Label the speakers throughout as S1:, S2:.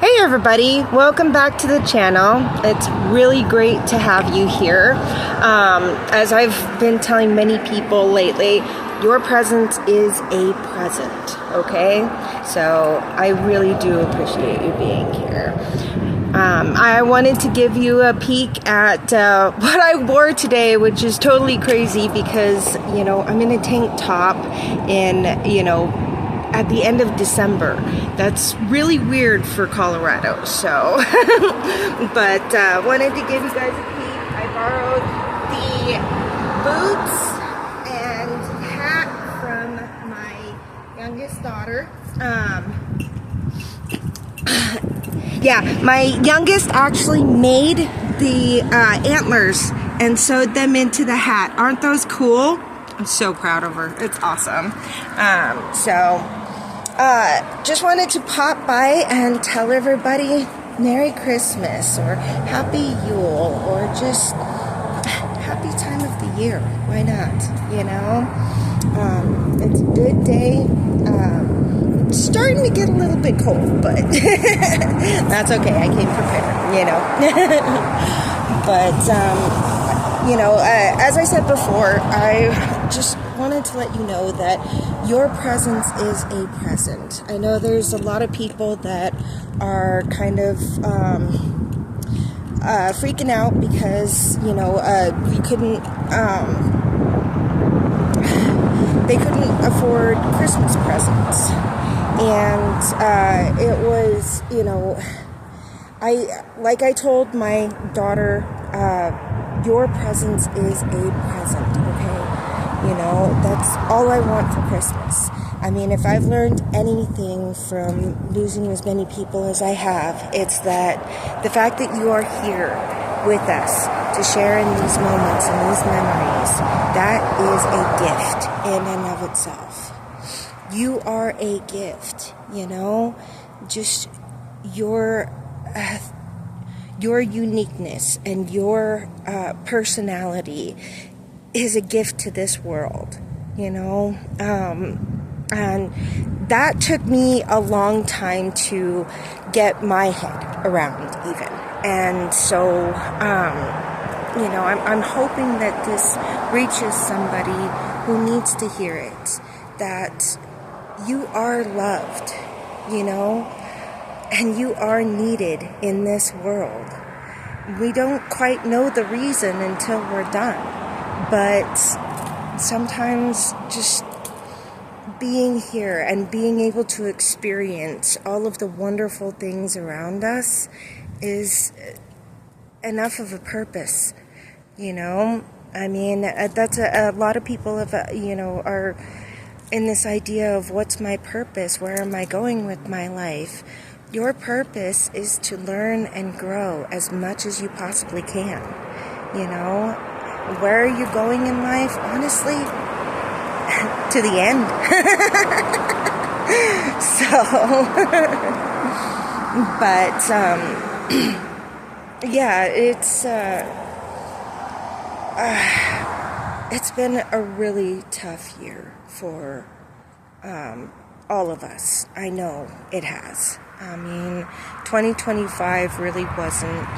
S1: Hey everybody, welcome back to the channel. It's really great to have you here. As I've been telling many people lately, your presence is a present, okay? So I really do appreciate you being here. I wanted to give you a peek at what I wore today, which is totally crazy because, I'm in a tank top and, at the end of December. That's really weird for Colorado, so but wanted to give you guys a peek. I borrowed the boots and hat from my youngest daughter. Yeah, my youngest actually made the antlers and sewed them into the hat. Aren't those cool? I'm so proud of her. It's awesome. Just wanted to pop by and tell everybody Merry Christmas or Happy Yule or just happy time of the year. Why not? It's a good day. It's starting to get a little bit cold, but that's okay. I came prepared, But, as I said before, I just wanted to let you know that your presence is a present. I know there's a lot of people that are kind of freaking out because, they couldn't afford Christmas presents. And it was, I told my daughter, your presence is a present, okay? That's all I want for Christmas. I mean, if I've learned anything from losing as many people as I have, it's that the fact that you are here with us to share in these moments and these memories, that is a gift in and of itself. You are a gift, just your uniqueness and your personality is a gift to this world, and that took me a long time to get my head around even. And so, I'm hoping that this reaches somebody who needs to hear it, that you are loved, and you are needed in this world. We don't quite know the reason until we're done. But sometimes just being here and being able to experience all of the wonderful things around us is enough of a purpose, I mean, that's a lot of people have, are in this idea of what's my purpose? Where am I going with my life? Your purpose is to learn and grow as much as you possibly can, Where are you going in life? Honestly, to the end. Yeah, it's been a really tough year for all of us. I know it has. I mean, 2025 really wasn't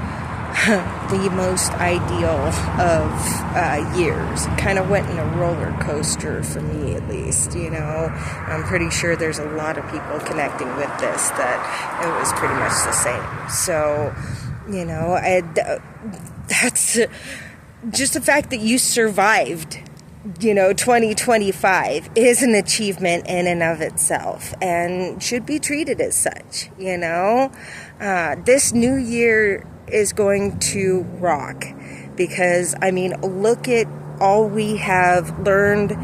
S1: the most ideal of years. It kind of went in a roller coaster for me, at least, I'm pretty sure there's a lot of people connecting with this that it was pretty much the same. So, that's just the fact that you survived, 2025 is an achievement in and of itself and should be treated as such, This new year is going to rock because, look at all we have learned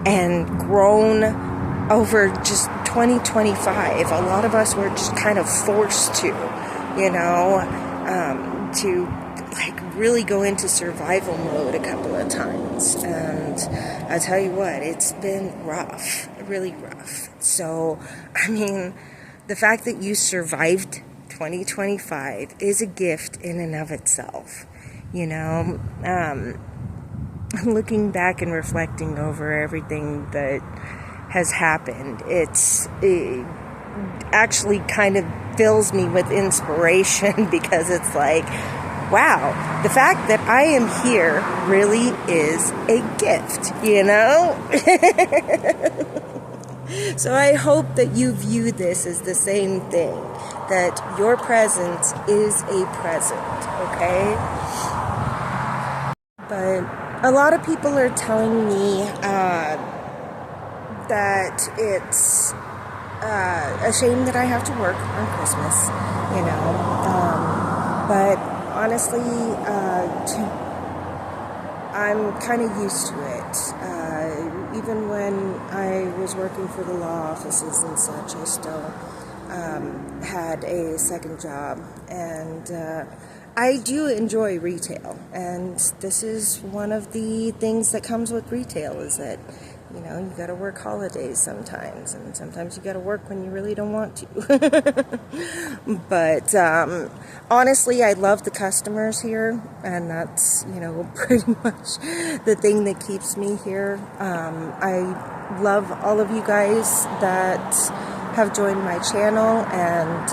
S1: and grown over just 2025. A lot of us were just kind of forced to, really go into survival mode a couple of times. And I tell you what, it's been rough, really rough. So, the fact that you survived 2025 is a gift in and of itself. Looking back and reflecting over everything that has happened, it's actually kind of fills me with inspiration because it's like, wow, the fact that I am here really is a gift, you know? So I hope that you view this as the same thing, that your presence is a present, okay? But a lot of people are telling me that it's a shame that I have to work on Christmas, you know, but honestly, I'm kind of used to it. Even when I was working for the law offices and such, I still had a second job, and I do enjoy retail, and this is one of the things that comes with retail, is that, you know, you gotta work holidays sometimes, and sometimes you gotta work when you really don't want to. But honestly, I love the customers here, and that's, you know, pretty much the thing that keeps me here. I love all of you guys that have joined my channel, and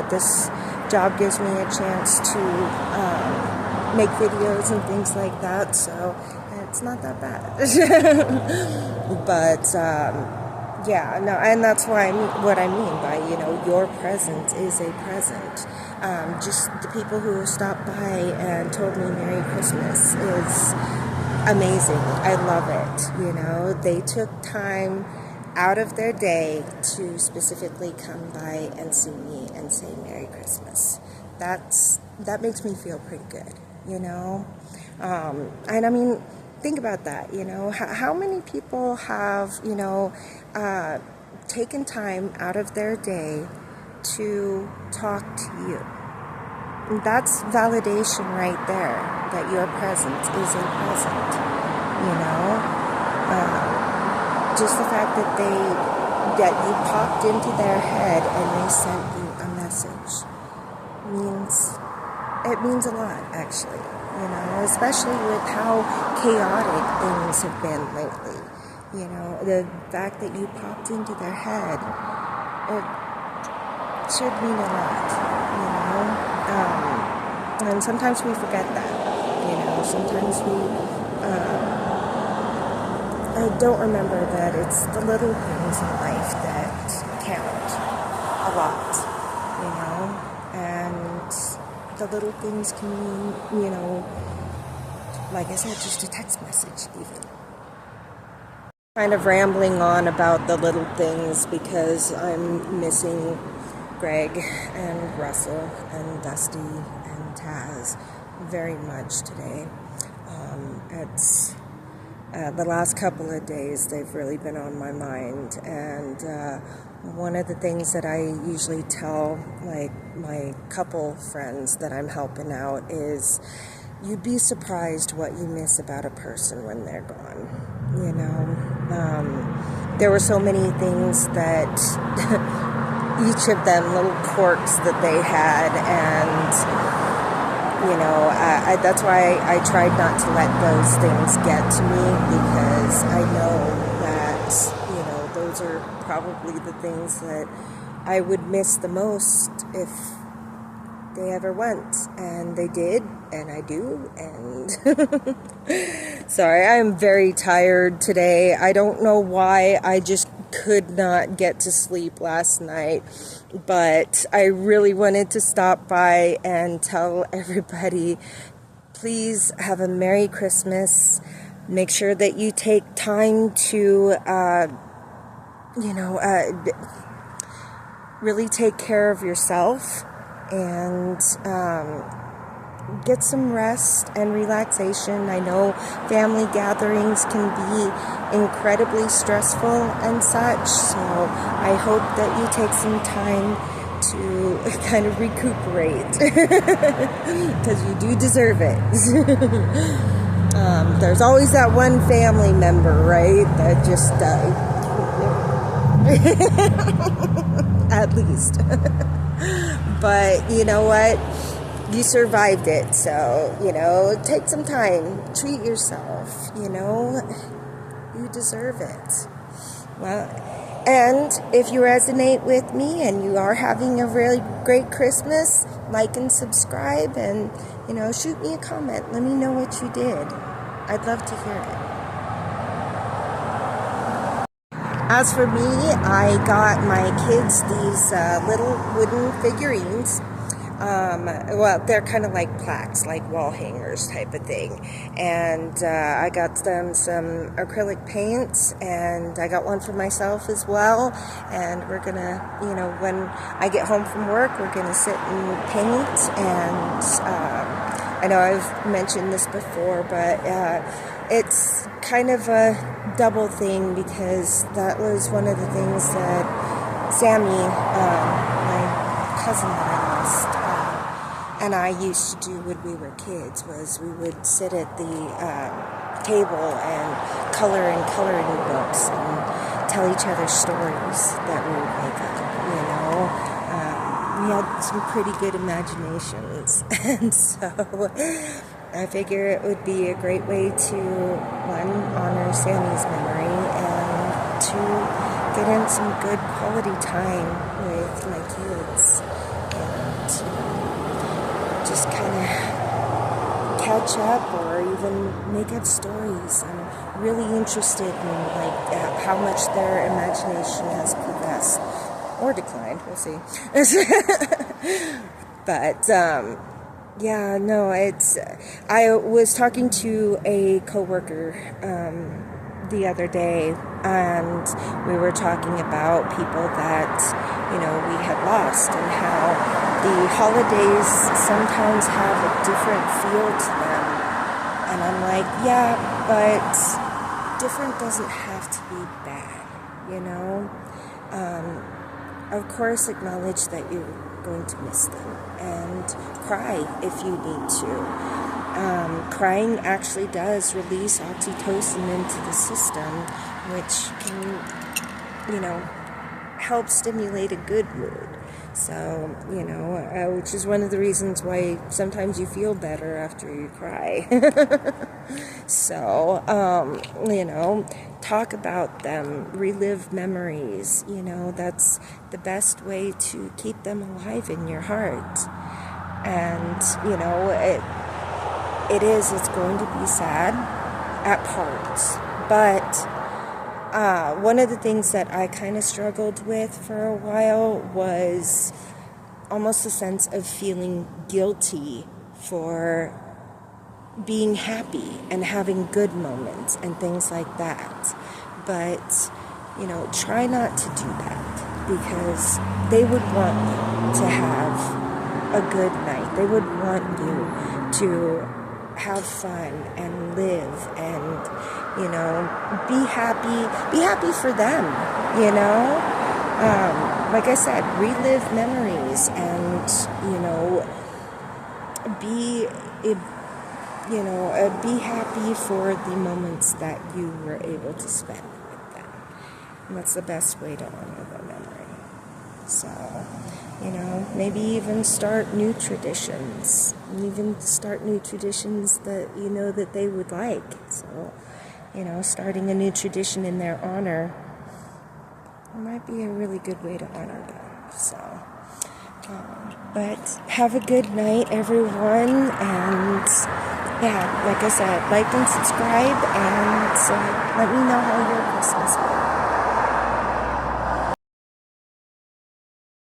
S1: this job gives me a chance to make videos and things like that, so it's not that bad. But yeah, no, and that's why what I mean by, you know, your presence is a present. Just the people who have stopped by and told me Merry Christmas is amazing. I love it. You know, they took time out of their day to specifically come by and see me and say Merry Christmas. That makes me feel pretty good, you know? And I mean, think about that, you know, how many people have, you know, taken time out of their day to talk to you? That's validation right there, that your presence is a present, you know? Just the fact that that you popped into their head and they sent you a message means a lot, actually, you know, especially with how chaotic things have been lately. You know, the fact that you popped into their head, it should mean a lot, you know, and sometimes we forget that, you know, sometimes we I don't remember that it's the little things in life that count a lot, you know, and the little things can mean, you know, like I said, just a text message even. Kind of rambling on about the little things because I'm missing Greg and Russell and Dusty and Taz very much today. It's the last couple of days, they've really been on my mind, and one of the things that I usually tell, like, my couple friends that I'm helping out is, you'd be surprised what you miss about a person when they're gone, you know? There were so many things that each of them, little quirks that they had, and you know, that's why I tried not to let those things get to me, because I know that, you know, those are probably the things that I would miss the most if they ever went, and they did, and I do, and sorry, I'm very tired today. I don't know why, I just could not get to sleep last night, but I really wanted to stop by and tell everybody, please have a Merry Christmas. Make sure that you take time to, you know, really take care of yourself, and get some rest and relaxation. I know family gatherings can be incredibly stressful and such, so I hope that you take some time to kind of recuperate, because you do deserve it. There's always that one family member, right, that just at least. But you know what? You survived it, so, you know, take some time, treat yourself, you know, you deserve it. Well, And if you resonate with me and you are having a really great Christmas, like and subscribe, and shoot me a comment. Let me know what you did. I'd love to hear it. As for me, I got my kids these little wooden figurines. Well, they're kind of like plaques, like wall hangers type of thing. And I got them some acrylic paints, and I got one for myself as well. And we're gonna, when I get home from work, we're gonna sit and paint. And I know I've mentioned this before, but it's kind of a double thing, because that was one of the things that Sammy, my cousin that I lost, and I used to do when we were kids, was we would sit at the table and color in coloring books and tell each other stories that we would make up, we had some pretty good imaginations, and so I figure it would be a great way to, one, honor Sammy's memory, and two, get in some good quality time with my kids, and just kind of catch up or even make up stories. I'm really interested in how much their imagination has progressed or declined. We'll see. But yeah, no, it's. I was talking to a coworker the other day, and we were talking about people that we had lost, and how the holidays sometimes have a different feel to them. And I'm like, yeah, but different doesn't have to be bad, Of course, acknowledge that you're going to miss them, and cry if you need to. Crying actually does release oxytocin into the system, which can, help stimulate a good mood. So, which is one of the reasons why sometimes you feel better after you cry. So, talk about them, relive memories. That's the best way to keep them alive in your heart. And, it's going to be sad at parts. But one of the things that I kind of struggled with for a while was almost a sense of feeling guilty for being happy and having good moments and things like that. But, try not to do that, because they would want you to have a good night. They would want you to have fun and live and, be happy for them, like I said, relive memories and, be happy for the moments that you were able to spend with them. And that's the best way to honor their memory. So, maybe even start new traditions. That, that they would like. So, starting a new tradition in their honor might be a really good way to honor them. So, but have a good night, everyone. And yeah, like I said, like and subscribe, and let me know how your Christmas was.